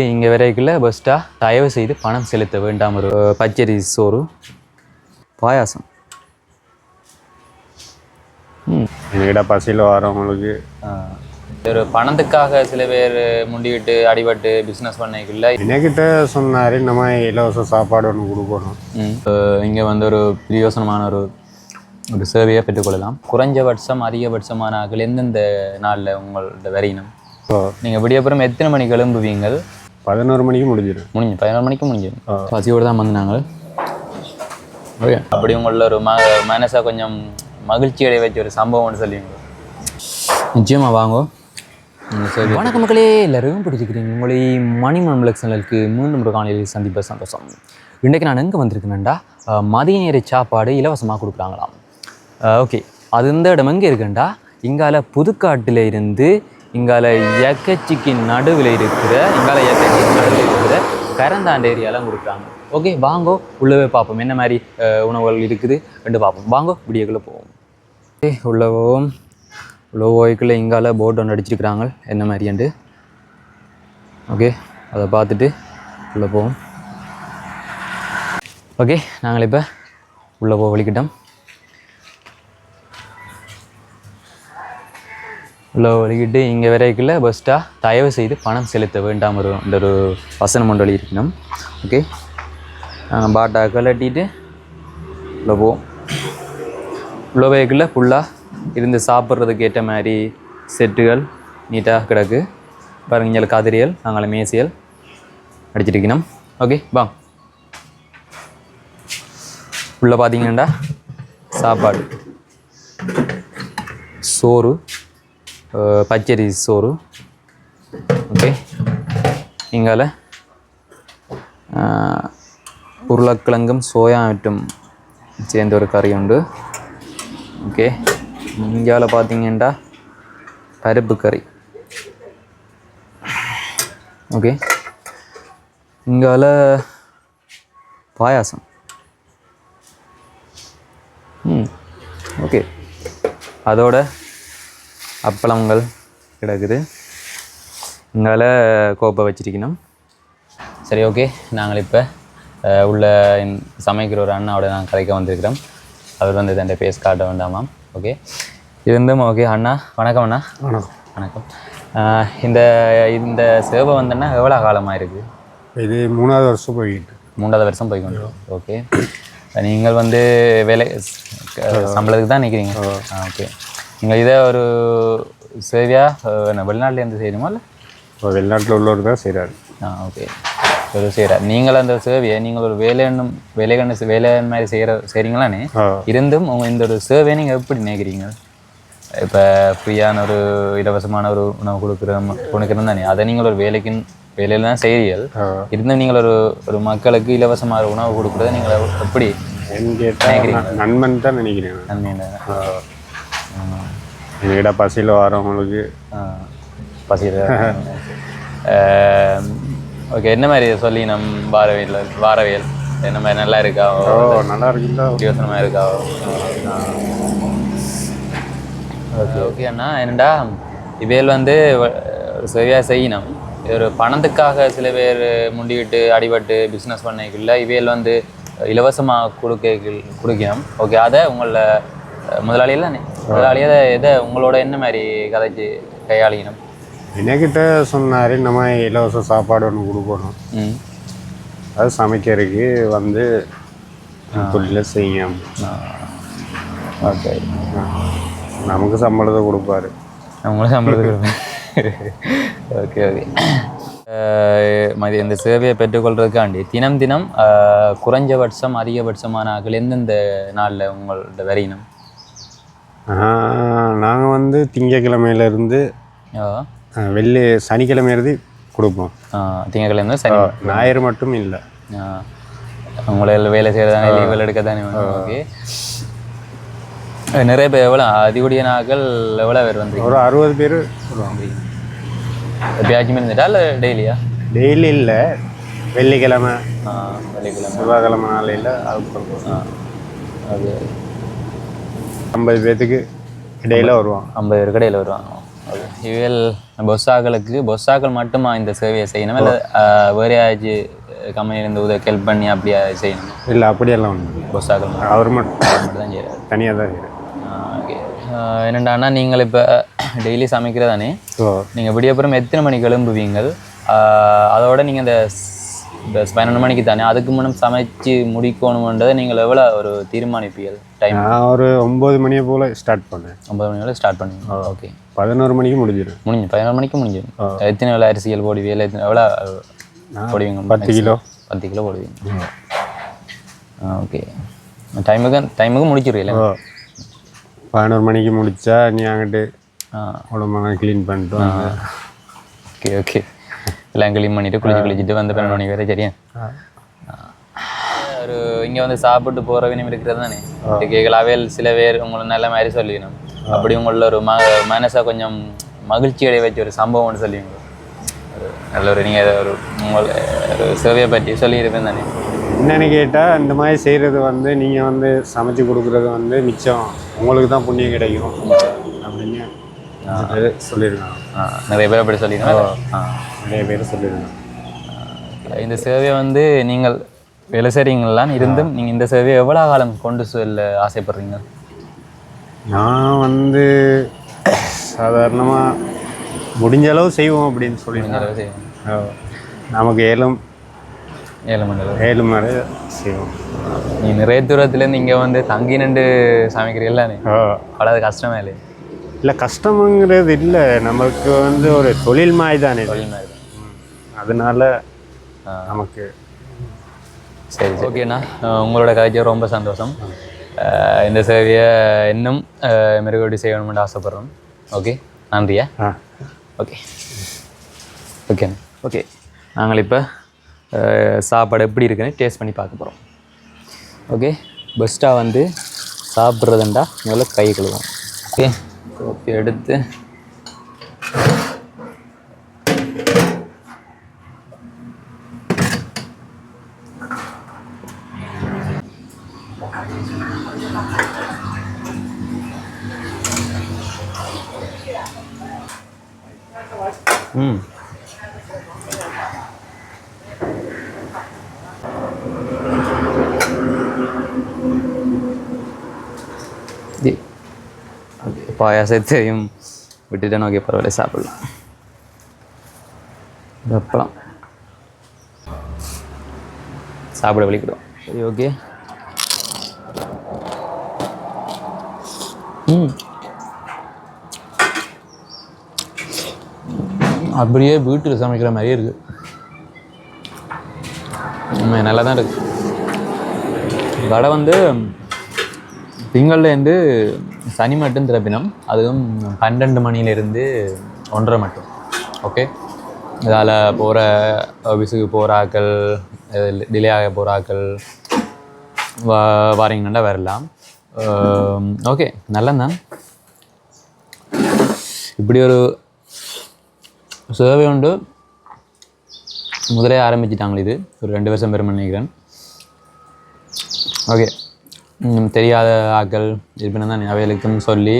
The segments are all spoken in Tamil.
இங்கே வரைக்குள்ள பெஸ்ட்டாக தயவு செய்து பணம் செலுத்த வேண்டாம். ஒரு பச்சரி சோறு பாயாசம். என்கிட்ட பசியில் வரவங்களுக்கு ஒரு பணத்துக்காக சில பேர் முண்டிக்கிட்டு அடிபட்டு பிஸ்னஸ் பண்ணிக்கல. என்கிட்ட சொன்னார் இந்த மாதிரி இலவச சாப்பாடு ஒன்று கொடுக்கணும். இங்கே வந்து ஒரு பிரயோசனமான ஒரு சேவையை பெற்றுக்கொள்ளலாம். குறைஞ்சபட்சம் அதிகபட்சமான ஆக்கள் எந்தெந்த நாளில் உங்கள்கிட்ட வரையணும்? நீங்கள் விடியப்புறம் எத்தனை மணிக்கு எழும்புவீங்க? 11 மணிக்கு முடிஞ்சிடும். 11 மணிக்கு முடிஞ்சிடும். பசியோடு தான் வந்தாங்க. ஓகே, அப்படி உங்களோட ஒரு மனசை கொஞ்சம் மகிழ்ச்சி அடைய வச்ச ஒரு சம்பவம்னு சொல்லுவீங்க. நிச்சயமாக வாங்கோ. சரி, வணக்கம் மக்களே, எல்லாரும் பிடிச்சிக்கிறீங்க. உங்களை மணிமன் விளக்ஸனலுக்கு மீண்டும் ஒரு காலையில் சந்திப்ப சந்தோஷம். இன்றைக்கு நான் எங்கே வந்திருக்கேன்டா, மதிய நேர சாப்பாடு இலவசமாக கொடுக்குறாங்களாம். ஓகே, அது இந்த இடம் எங்கே இருக்குண்டா, இங்கால புதுக்காட்டில் இருந்து இங்கால எக்கச்சிக்கு நடுவில் இருக்கிற கரந்தாண்ட ஏரியாலாம் கொடுக்குறாங்க. ஓகே, வாங்கோ உள்ளவே பார்ப்போம் என்ன மாதிரி உணவுகள் இருக்குது ரெண்டு பார்ப்போம். வாங்கோ வீடியோக்குள்ளே போவோம். ஓகே, உள்ள ஓய்க்குள்ளே இங்கால போர்டு ஒன்று அடிச்சிருக்கிறாங்க என்ன மாதிரியாண்டு. ஓகே, அதை பார்த்துட்டு உள்ளே போவோம். ஓகே, நாங்கள் இப்போ உள்ளே வலிக்கிட்டோம். உள்ள வலிக்கிட்டு இங்கே வரைக்குள்ள பெஸ்ட்டாக தயவு செய்து பணம் செலுத்த வேண்டாம் ஒரு வசனம் ஒன்று இருக்கணும். ஓகே, நாங்கள் பாட்டா கலட்டிட்டு உள்ள போவோம். உள்ள வரைக்குள்ள ஃபுல்லாக இருந்து சாப்பிட்றதுக்கு ஏற்ற மாதிரி செட்டுகள் நீட்டாக கிடக்கு பாருங்க. இங்கே கதிரியல் நாங்கள் மேசியல் அடிச்சிருக்கணும். ஓகே, வா. உள்ளே பார்த்தீங்கன்னா சாப்பாடு சோறு, பச்சரி சோறு. ஓகே, இங்கால உருளைக்கிழங்கும் சோயா மற்றும் சேர்ந்த ஒரு கறி உண்டு. ஓகே, இங்கால பார்த்தீங்கன்னா பருப்பு கறி. ஓகே, இங்கால பாயாசம். ஓகே, அதோட அப்பளங்கள் கிடக்குது. இங்கால கோப்பை வச்சிருக்கணும். சரி, ஓகே, நாங்கள் இப்போ உள்ள சமைக்கிற ஒரு அண்ணாவோட நாங்கள் கதைக்க வந்திருக்கிறோம். அவர் வந்து தண்டை பேஸ் காட்ட வேண்டாமாம். ஓகே, இருந்தும் ஓகே. அண்ணா வணக்கம். அண்ணா வணக்கம். வணக்கம். இந்த சேவை வந்தோன்னா எவ்வளோ காலமாக இருக்குது? இது 3வது வருஷம் போய்கிட்டு. 3வது வருஷம் போய்க்கொண்டு. ஓகே, நீங்கள் வந்து வேலை சம்பளத்துக்கு தான் நிற்கிறீங்க. ஓகே, நீங்கள் இதை ஒரு சேவையாக என்ன வெளிநாட்டிலேருந்து செய்யணுமா இல்லை வெளிநாட்டில் உள்ளவர் தான் செய்கிறாரு? ஓகே, ஒரு செய்கிறார். நீங்கள் அந்த சேவையை நீங்கள் ஒரு வேலை மாதிரி செய்கிறீங்களானே இருந்தும் உங்கள் இந்த ஒரு சேவையை நீங்கள் எப்படி நினைக்கிறீங்க? இப்போ ஃப்ரீயான ஒரு இலவசமான ஒரு உணவு கொடுக்குறோம் தானே, அதை நீங்கள் ஒரு வேலையில் தான் செய்கிறீர்கள். இருந்தும் நீங்கள் ஒரு மக்களுக்கு இலவசமான உணவு கொடுக்குறத நீங்கள் எப்படி நினைக்கிறீங்க? நன்மைன்னு தான் நினைக்கிறேன். நன்மை என்கிட்ட பசியில் வரவங்களுக்கு பசியில். ஓகே, என்ன மாதிரி சொல்லி வாரவியல் என்ன மாதிரி நல்லா இருக்கா? நல்லா இருக்குங்களா? யோசனமாக இருக்கா? ஓகே. ஓகே அண்ணா, என்னடா இவையில் வந்து சரியாக செய்யணும். ஒரு பணத்துக்காக சில பேர் முண்டிக்கிட்டு அடிபட்டு பிஸ்னஸ் பண்ணிக்கல. இவையில் வந்து இலவசமாக கொடுக்கணும். ஓகே, அதை உங்களோட முதலாளியை எதை உங்களோட என்ன மாதிரி கதைச்சு கையாளிக்கணும்? என்கிட்ட சொன்னார் இந்த மாதிரி இலவச சாப்பாடு ஒன்று கொடுக்கணும். அது சமைக்கிறதுக்கு வந்து தொழில் செய்யும். ஓகே, நமக்கு சம்பளத்தை கொடுப்பாரு. நம்மளும் சம்பளத்தை கொடுப்பேன். Okay okay. இந்த சேவையை பெற்றுக்கொள்றதுக்காண்டி தினம் குறைஞ்சபட்சம் அதிகபட்சமான ஆக்கள் எந்தெந்த நாளில் உங்கள்கிட்ட வரையணும்? நாங்கள் வந்து திங்கக்கிழமையிலேருந்து சனிக்கிழமையிலேருந்து கொடுப்போம். திங்கக்கிழமை சனி ஞாயிறு மட்டும் இல்லை. உங்களை வேலை செய்கிறதானே, லீவ் எடுக்க தானே. ஓகே, நிறைய பேர் எவ்வளோ அதிகூடிய நாட்கள் எவ்வளோ பேர் வந்து? ஒரு 60 பேர் வருவாங்க. எப்பயாச்சுமே இருந்துட்டா இல்லை டெய்லியா? டெய்லி இல்லை, வெள்ளிக்கிழமை செவ்வாய்க்கிழமை நாளையில் அது. அது 50 பேர்த்துக்கு இடையில் வருவாங்க. 50 பேருக்கு இடையில் வருவாங்க. இவள் பொஸ்ஸாக்கள் மட்டுமா இந்த சேவையை செய்யணும் இல்லை வேறு யாராச்சும் கம்பெனிலேருந்து உதவி ஹெல்ப் பண்ணி அப்படியா செய்யணும்? இல்லை அப்படியெல்லாம் ஒன்று பொஸ்ஸாக்கள் அவர் மட்டும் தான் செய்கிறார். தனியாக தான் செய்கிறார். ஓகே. என்னண்டாண்ணா நீங்கள் இப்போ டெய்லி சமைக்கிறதானே, நீங்கள் விடியப்புறம் எத்தனை மணிக்கு எழும்புவீங்க? அதோட நீங்கள் இந்த 12 மணிக்கு தானே, அதுக்கு முன்னும் சமைச்சு முடிக்கணுன்றதை நீங்கள் எவ்வளோ ஒரு தீர்மானிப்பீர்கள் டைம்? நான் ஒரு 9 மணியை போல் ஸ்டார்ட் பண்ணேன். 9 மணி ஸ்டார்ட் பண்ணுவீங்க. ஓகே. 11 மணிக்கு முடிஞ்சிடும். 11 மணிக்கு முடிஞ்சிடும். எத்தனை வேலை அரிசிகள் போடுவீங்க? எவ்வளோ போடுவீங்க? 10 கிலோ. 10 கிலோ போடுவீங்க. ஓகே. டைமுக்கு முடிச்சிடுவீங்களா? 11 மணிக்கு முடித்தா நீ அங்கிட்டு உடம்பெல்லாம் க்ளீன் பண்ணிட்டு. Okay okay. எல்லாம் க்ளீன் பண்ணிவிட்டு குளிச்சுட்டு வந்து 12 மணிக்கு வரை சரியா? ஒரு இங்கே வந்து சாப்பிட்டு போகிற வினம் இருக்கிறது தானே கேட்கலாவே. சில பேர் உங்களை நல்ல மாதிரி சொல்லிக்கணும், அப்படி உங்களில் ஒரு மனசை கொஞ்சம் மகிழ்ச்சி அடைய வச்ச ஒரு சம்பவம்னு சொல்லுவீங்க. நல்ல ஒரு நீங்கள் ஒரு ஒரு சேவையை பற்றி சொல்லியிருப்பேன் தானே. என்னென்னு கேட்டால் இந்த மாதிரி செய்கிறது வந்து நீங்கள் வந்து சமைச்சு கொடுக்குறது வந்து மிச்சம் உங்களுக்கு தான் புண்ணியம் கிடைக்கும் அப்படின்னு சொல்லியிருக்காங்க. நிறைய பேர் அப்படி சொல்லியிருக்காங்க. நிறைய பேர் சொல்லியிருக்காங்க. இந்த சேவையை வந்து நீங்கள் வேலை செய்கிறீங்களான்னு இருந்தும் நீங்கள் இந்த சேவையை எவ்வளோ காலம் கொண்டு செல்ல ஆசைப்படுறீங்க? நான் வந்து சாதாரணமாக முடிஞ்ச அளவு செய்வோம் அப்படின்னு சொல்லியிருந்தேன். நமக்கு 7 மணி செய்வோம். நீ நிறைய தூரத்துலேருந்து இங்கே வந்து தங்கி நின்று சமைக்கிறீங்களானே, அவ்வளோ கஷ்டமே இல்லை? இல்லை கஷ்டமுங்கிறது இல்லை, நமக்கு வந்து ஒரு தொழில் மாதிரி தானே. தொழில் மாதிரி தான். அதனால நமக்கு சரி. ஓகேண்ணா, உங்களோட கதைக்கு ரொம்ப சந்தோஷம். இந்த சேவையை இன்னும் மெருகோடி செய்யணும்னு ஆசைப்பட்றோம். ஓகே, நன்றியா? ஓகே ஓகேண்ணா. ஓகே, நாங்கள் இப்போ சாப்பாடு எப்படி இருக்குன்னு டேஸ்ட் பண்ணி பார்க்க போகிறோம். ஓகே, பெஸ்ட்டாக வந்து சாப்பிட்றதுண்டா முதல்ல கை கழுவோம். ஓகே, கோப்பி எடுத்து பாயாசத்தையும் விட்டுட்டேன். ஓகே, பரவாயில்ல, சாப்பிடலாம். அப்பளம் சாப்பிட வலிக்கிடும். சரி, ஓகே. அப்படியே வீட்டில் சமைக்கிற மாதிரியே இருக்குது. நல்லா தான் இருக்குது. கடை வந்து திங்கள்லேருந்து சனி மட்டும் திறப்பினம், அதுவும் 12 மணிலேருந்து 1:30 மட்டும். ஓகே, இதால் போகிற ஆஃபீஸுக்கு போகிற ஆக்கள், டிலே ஆக போகிற ஆக்கள் வாரீங்கன்னா வரலாம். ஓகே, நல்லந்தான். இப்படி ஒரு சேவை உண்டு முதலே ஆரம்பிச்சிட்டாங்களே, இது ஒரு 2 வருஷம் பெருமை நினைக்கிறேன். ஓகே, தெரியாத ஆக்கள் இருப்பினா தான் அவைகளுக்கும் சொல்லி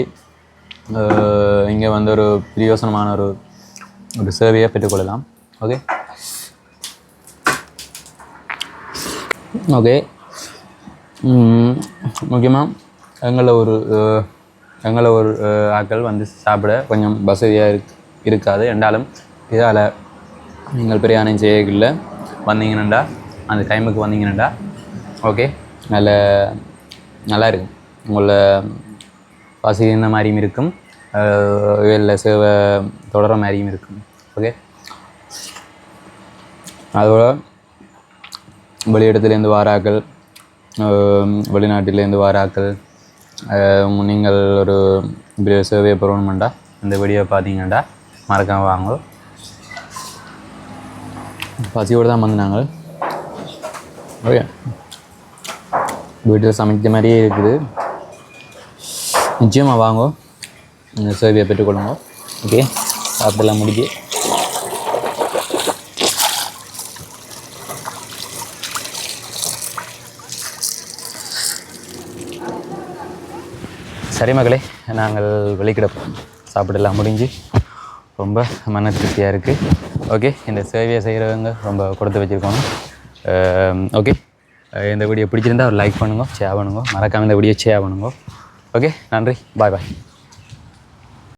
இங்கே வந்து ஒரு பிரயோசனமான ஒரு சேவையை பெற்றுக்கொள்ளலாம். Okay okay. முக்கியமாக எங்களை ஒரு ஆக்கள் வந்து சாப்பிட கொஞ்சம் வசதியாக இருக்காது என்றாலும் இதால் நீங்கள் பிரயாணம் செய்யல வந்தீங்கன்னுடா, அந்த டைமுக்கு வந்தீங்கன்னுடா ஓகே நல்லா இருக்கும். உங்களை பசிந்த மாதிரியும் இருக்கும், இல்லை சேவை தொடர மாதிரியும் இருக்கும். ஓகே, அதோட வெளியிடத்துலேருந்து வாராக்கள், வெளிநாட்டிலேருந்து வாராக்கள், நீங்கள் ஒரு சேவையை பெறணுமெண்டா இந்த வீடியோ பார்த்தீங்கண்டா மறக்காம வாங்க. பசியோடு தான் வந்து நாங்கள் ஓகே வீட்டில் சமைக்கிற மாதிரியே இருக்குது. நிச்சயமாக வாங்க, இந்த சேவையை பெற்றுக்கொள்ளுங்க. ஓகே, சாப்பிடலாம் முடிஞ்சு. சரி மக்களே, நாங்கள் வெளிக்கிடப்போம். சாப்பிடலாம் முடிஞ்சு. ரொம்ப மன திருப்தியாக இருக்குது. ஓகே, இந்த சேவையை செய்கிறவங்க ரொம்ப கொடுத்து வச்சுருக்கோங்க. ஓகே, இந்த வீடியோ பிடிச்சிருந்தா ஒரு லைக் பண்ணுங்க, ஷேர் பண்ணுங்க, மறக்காமல் இந்த வீடியோ ஷேர் பண்ணுங்க. ஓகே, நன்றி, பாய் பாய்.